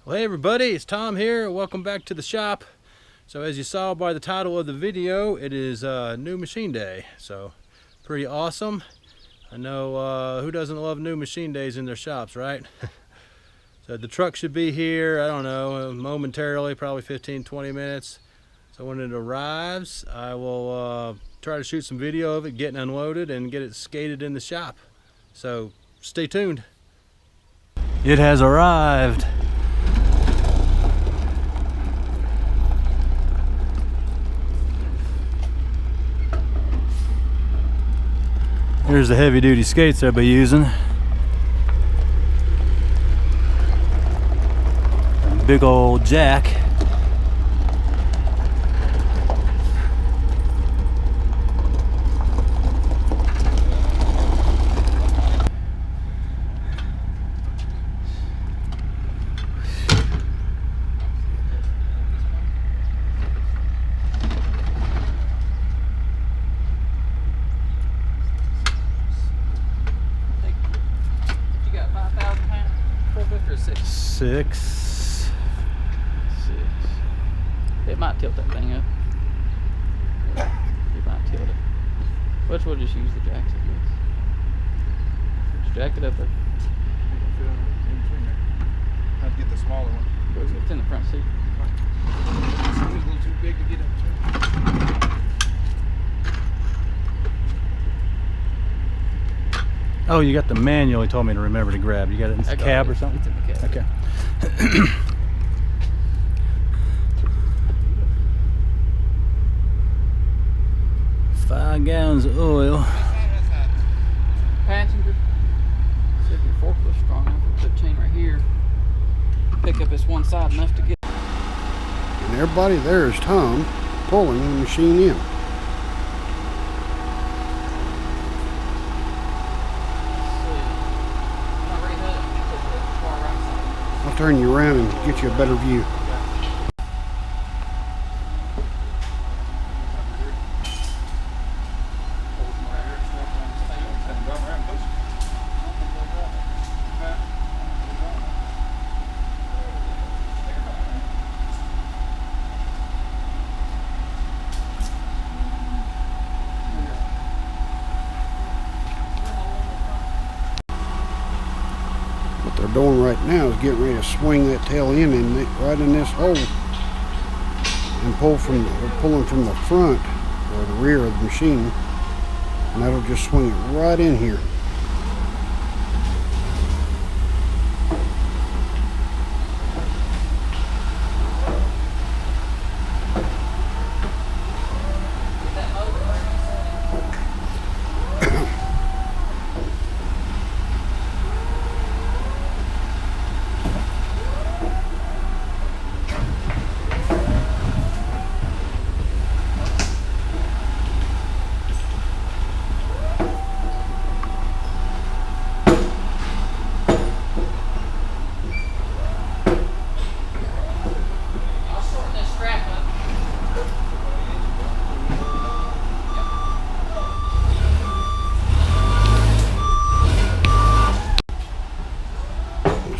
Well, hey everybody, it's Tom here. Welcome back to the shop. So as you saw by the title of the video, it is new machine day. So pretty awesome. I know who doesn't love new machine days in their shops, right? So the truck should be here, I don't know, momentarily, probably 15-20 minutes. So when it arrives, I will try to shoot some video of it getting unloaded and get it skated in the shop. So stay tuned. It has arrived. Here's the heavy duty skates I'll be using. Big old jack. Six. It might tilt that thing up. It might tilt it. But we'll just use the jacks, I guess. Just jack it up there. I'd get the smaller one. It's in the front seat. It's a little too big to get up to. Oh, you got the manual he told me to remember to grab. You got it in the cab or something? It's in the cab. Okay. 5 gallons of oil. Passenger. See if your forklift's strong enough. We'll put the chain right here. Pick up this one side enough to get. And everybody there is Tom pulling the machine in. I'll turn you around and get you a better view. What they're doing right now is getting ready to swing that tail in and right in this hole and they're pulling from the front or the rear of the machine, and that'll just swing it right in here.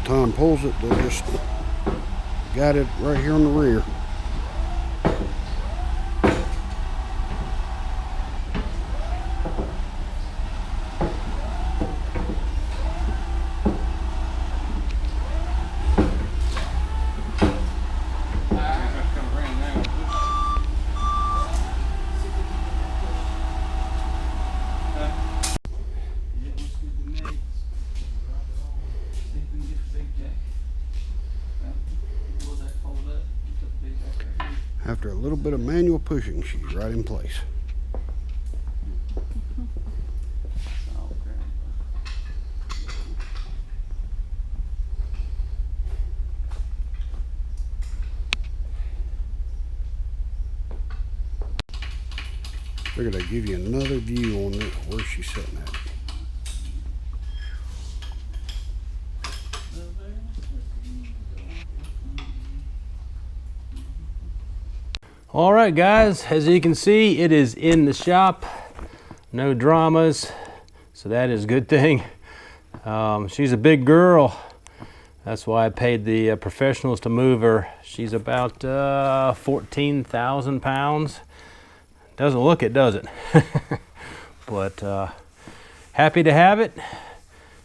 Tom pulls it, they'll just got it right here on the rear. After a little bit of manual pushing, she's right in place. Figured I'd give you another view on where she's sitting at. All right, guys, as you can see, it is in the shop. No dramas, so that is a good thing. She's a big girl. That's why I paid the professionals to move her. She's about 14,000 pounds. Doesn't look it, does it? But happy to have it.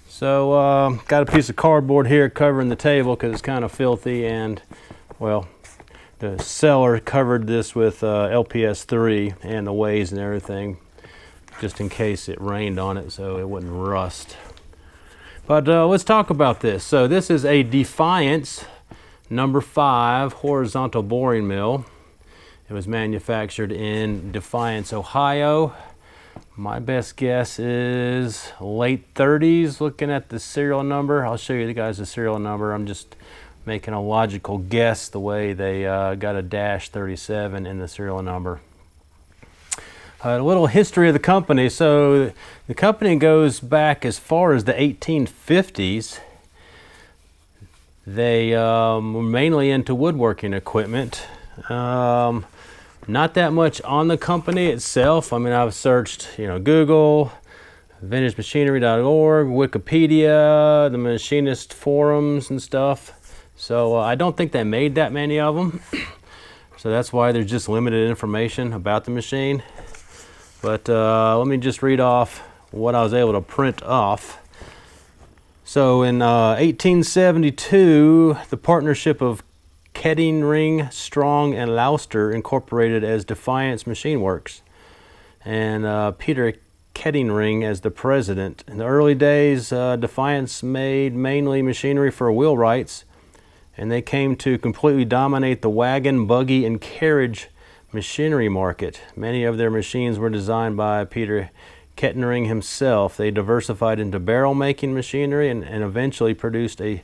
So got a piece of cardboard here covering the table because it's kind of filthy, and well, the seller covered this with LPS 3 and the ways and everything, just in case it rained on it so it wouldn't rust. But let's talk about this. So this is a Defiance number 5 horizontal boring mill. It was manufactured in Defiance, Ohio. My best guess is late 30s, looking at the serial number. I'll show you guys the serial number. I'm just making a logical guess the way they got a -37 in the serial number. A little history of the company. So the company goes back as far as the 1850s. They were mainly into woodworking equipment. Not that much on the company itself. I mean, I've searched, Google, vintagemachinery.org, Wikipedia, the machinist forums and stuff. So I don't think they made that many of them. So that's why there's just limited information about the machine. But let me just read off what I was able to print off. So in 1872, the partnership of Kettering, Strong, and Lauster incorporated as Defiance Machine Works, and Peter Kettering as the president. In the early days, Defiance made mainly machinery for wheelwrights, and they came to completely dominate the wagon, buggy, and carriage machinery market. Many of their machines were designed by Peter Kettering himself. They diversified into barrel making machinery and eventually produced a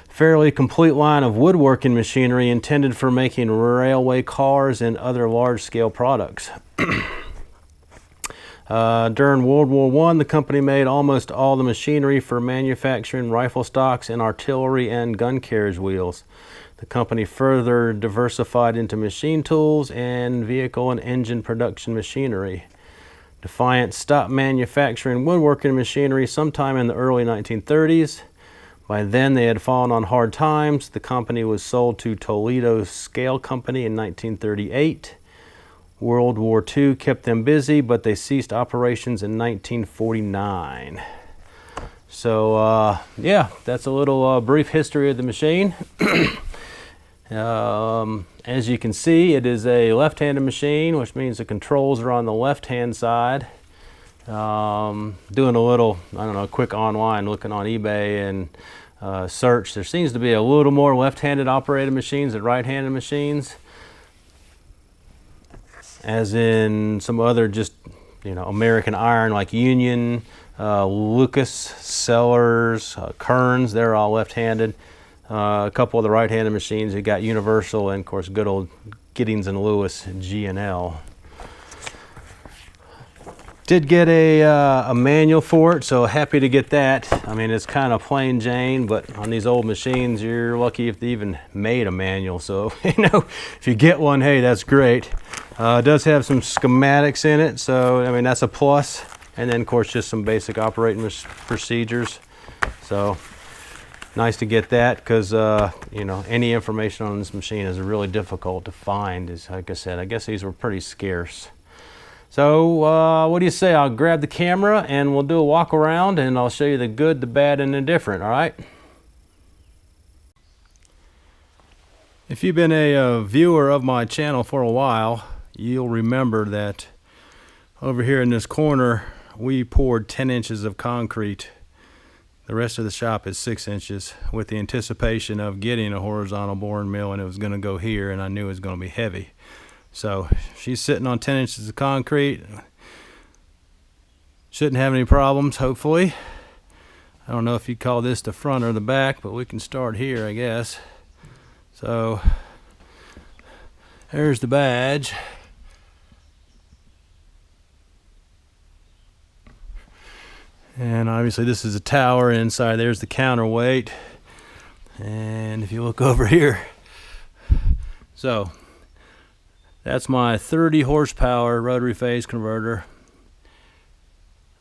fairly complete line of woodworking machinery intended for making railway cars and other large-scale products. During World War I, the company made almost all the machinery for manufacturing rifle stocks and artillery and gun carriage wheels. The company further diversified into machine tools and vehicle and engine production machinery. Defiance stopped manufacturing woodworking machinery sometime in the early 1930s. By then, they had fallen on hard times. The company was sold to Toledo Scale Company in 1938. World War II kept them busy, but they ceased operations in 1949. So, yeah, that's a little brief history of the machine. As you can see, it is a left-handed machine, which means the controls are on the left-hand side. Doing a little, quick online looking on eBay and search. There seems to be a little more left-handed operated machines than right-handed machines, as in some other just, American Iron like Union, Lucas, Sellers, Kearns. They're all left-handed. A couple of the right-handed machines, you got Universal and, of course, good old Giddings and Lewis G&L. Did get a manual for it, so happy to get that. I mean, it's kind of plain Jane, but on these old machines, you're lucky if they even made a manual. So, if you get one, hey, that's great. It does have some schematics in it, so, I mean, that's a plus. And then, of course, just some basic operating procedures. So, nice to get that because, any information on this machine is really difficult to find. Like I said, I guess these were pretty scarce. So what do you say? I'll grab the camera and we'll do a walk around and I'll show you the good, the bad, and the different, all right? If you've been a viewer of my channel for a while, you'll remember that over here in this corner, we poured 10 inches of concrete. The rest of the shop is 6 inches with the anticipation of getting a horizontal boring mill, and it was going to go here, and I knew it was going to be heavy. So she's sitting on 10 inches of concrete. Shouldn't have any problems, hopefully. I don't know if you call this the front or the back, but we can start here, I guess. So there's the badge. And obviously this is a tower. Inside there's the counterweight. And if you look over here, so that's my 30 horsepower rotary phase converter.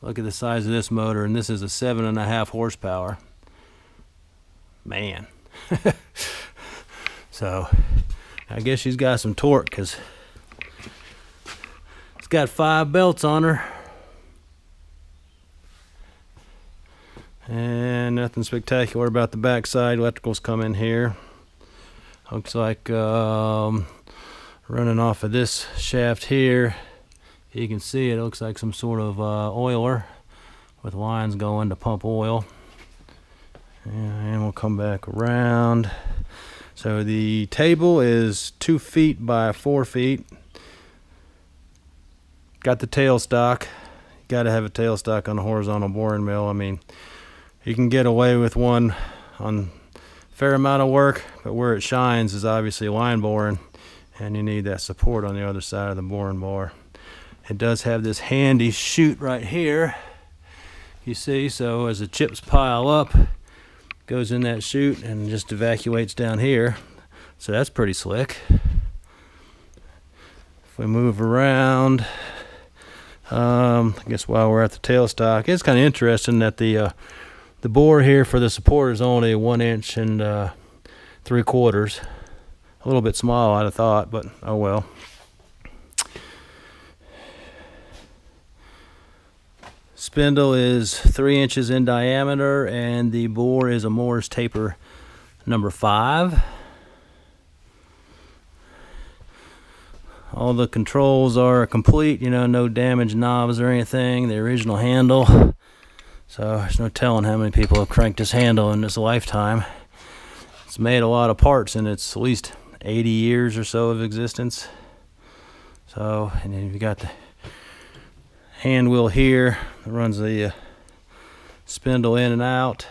Look at the size of this motor, and this is a 7.5 horsepower. man. So I guess she's got some torque because it's got 5 belts on her. And nothing spectacular about the backside. Electricals come in here. Looks like running off of this shaft here, you can see it looks like some sort of oiler with lines going to pump oil. And we'll come back around. So the table is 2 feet by 4 feet. Got the tailstock. Got to have a tailstock on a horizontal boring mill. I mean, you can get away with one on a fair amount of work, but where it shines is obviously line boring, and you need that support on the other side of the boring bar. It does have this handy chute right here, you see, so as the chips pile up, goes in that chute and just evacuates down here. So that's pretty slick. If we move around, I guess while we're at the tailstock, it's kind of interesting that the bore here for the support is only 1 inch and 3/4. A little bit small, I'd have thought, but oh well. Spindle is 3 inches in diameter, and the bore is a Morse taper number 5. All the controls are complete, you know, no damaged knobs or anything. The original handle. So there's no telling how many people have cranked this handle in this lifetime. It's made a lot of parts, and it's at least 80 years or so of existence. So, and then you got the hand wheel here that runs the spindle in and out.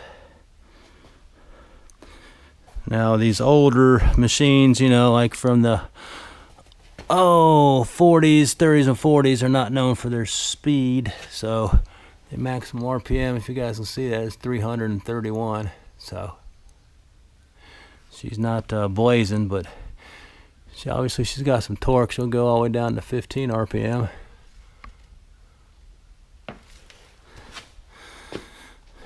Now these older machines, you know, like from the 40s, 30s and 40s, are not known for their speed. So the maximum RPM, if you guys can see that, is 331. So she's not blazing, but she's got some torque. She'll go all the way down to 15 RPM.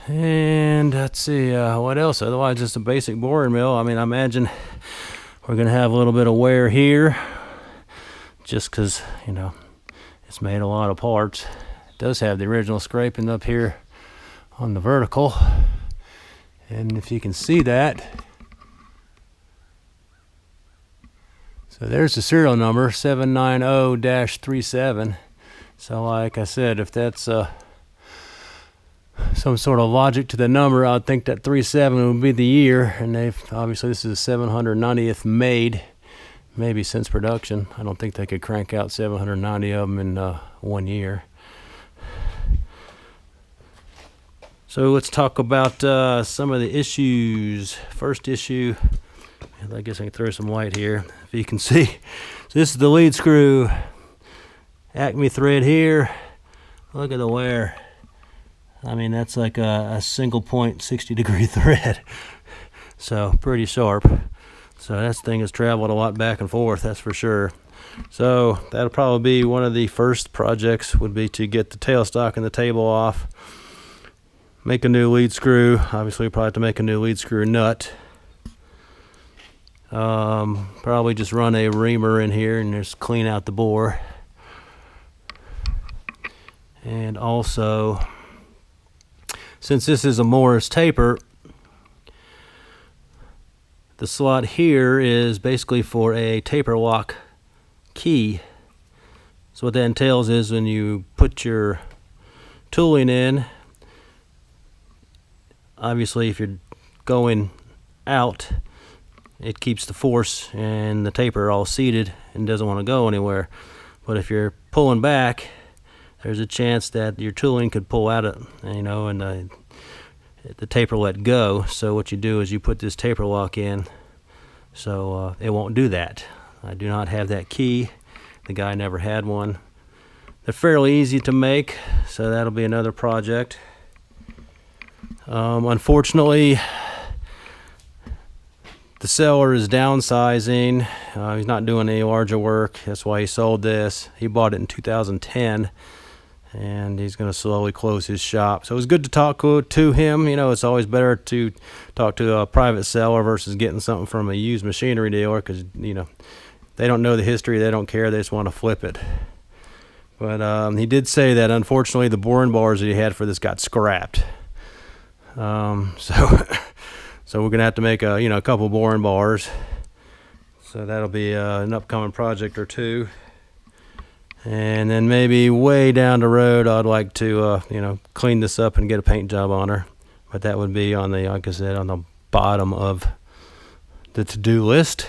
And let's see what else. Otherwise, just a basic boring mill. I mean, I imagine we're gonna have a little bit of wear here, just because, you know, it's made a lot of parts. It does have the original scraping up here on the vertical, and if you can see that, so there's the serial number 790-37. So like I said, if that's some sort of logic to the number, I'd think that 37 would be the year, and they've obviously, this is 790th made, maybe since production. I don't think they could crank out 790 of them in 1 year. So let's talk about some of the issues. First issue, I guess I can throw some light here if you can see. So this is the lead screw, Acme thread here. Look at the wear. I mean, that's like a single point 60-degree thread. So pretty sharp. So that thing has traveled a lot back and forth, that's for sure. So that'll probably be one of the first projects, would be to get the tailstock and the table off, make a new lead screw. Obviously we'll probably have to make a new lead screw nut. Probably just run a reamer in here and just clean out the bore. And also, since this is a Morse taper, the slot here is basically for a taper lock key. So what that entails is when you put your tooling in, obviously if you're going out, it keeps the force and the taper all seated and doesn't want to go anywhere. But if you're pulling back, there's a chance that your tooling could pull out of, you know, and the taper let go. So what you do is you put this taper lock in, so it won't do that. I do not have that key. The guy never had one. They're fairly easy to make, so that'll be another project. Unfortunately, the seller is downsizing. He's not doing any larger work. That's why he sold this. He bought it in 2010. and he's going to slowly close his shop. So it was good to talk to him. You know, it's always better to talk to a private seller versus getting something from a used machinery dealer, because, you know, they don't know the history, they don't care, they just want to flip it. But he did say that unfortunately the boring bars that he had for this got scrapped. So we're gonna have to make a couple boring bars. So that'll be an upcoming project or two. And then maybe way down the road, I'd like to clean this up and get a paint job on her. But that would be on the, like I said, on the bottom of the to-do list.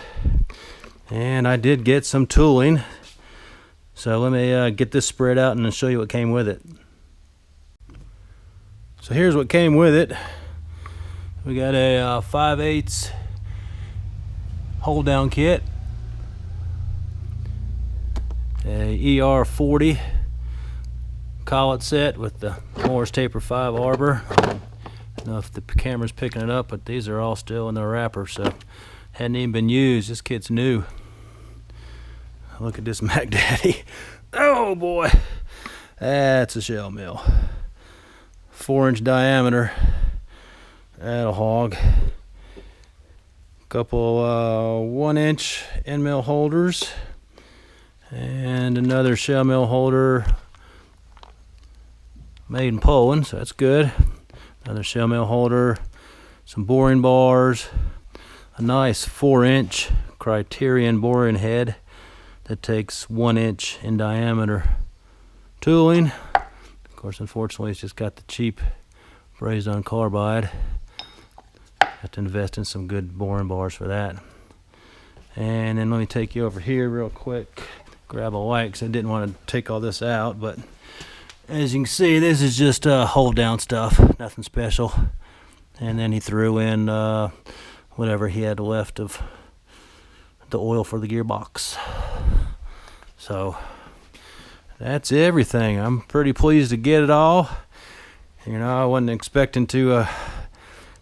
And I did get some tooling. So let me get this spread out and show you what came with it. So here's what came with it. We got a 5/8 hold down kit, a ER40 collet set with the Morris Taper 5 arbor. I don't know if the camera's picking it up, but these are all still in the wrapper, so hadn't even been used. This kit's new. Look at this Mac Daddy. Oh boy, that's a shell mill. 4-inch diameter. That'll hog. Couple 1-inch end mill holders, and another shell mill holder made in Poland, so that's good. Another shell mill holder, some boring bars, a nice 4-inch Criterion boring head that takes 1 inch in diameter tooling. Of course, unfortunately, it's just got the cheap brazed on carbide. Have to invest in some good boring bars for that. And then let me take you over here real quick, grab a light, because I didn't want to take all this out, but as you can see, this is just hold down stuff, nothing special. And then he threw in whatever he had left of the oil for the gearbox. So that's everything. I'm pretty pleased to get it all. You know, I wasn't expecting to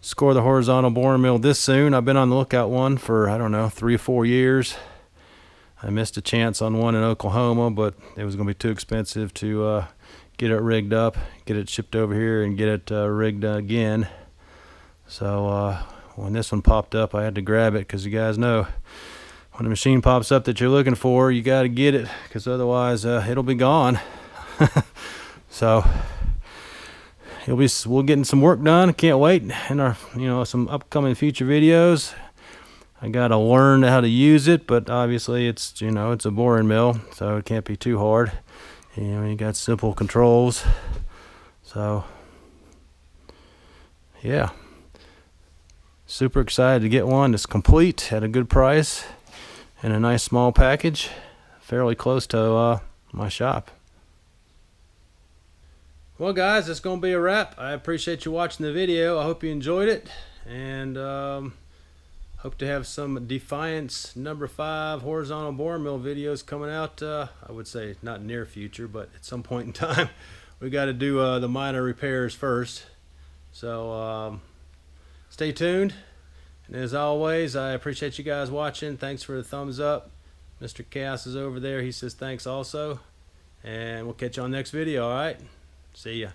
score the horizontal boring mill this soon. I've been on the lookout one for, I don't know, 3 or 4 years. I missed a chance on one in Oklahoma, but it was going to be too expensive to get it rigged up, get it shipped over here, and get it rigged again. So when this one popped up, I had to grab it, because you guys know, when a machine pops up that you're looking for, you got to get it, because otherwise it'll be gone. So we're getting some work done. Can't wait. In our some upcoming future videos, I got to learn how to use it, but obviously it's it's a boring mill, so it can't be too hard. You got simple controls. So yeah, super excited to get one. It's complete at a good price and a nice small package, fairly close to my shop. Well guys, that's going to be a wrap. I appreciate you watching the video. I hope you enjoyed it, and hope to have some Defiance number 5 horizontal boring mill videos coming out. I would say not near future, but at some point in time. We got to do the minor repairs first. So stay tuned. And as always, I appreciate you guys watching. Thanks for the thumbs up. Mr. Chaos is over there. He says thanks also. And we'll catch you on the next video, all right? See ya.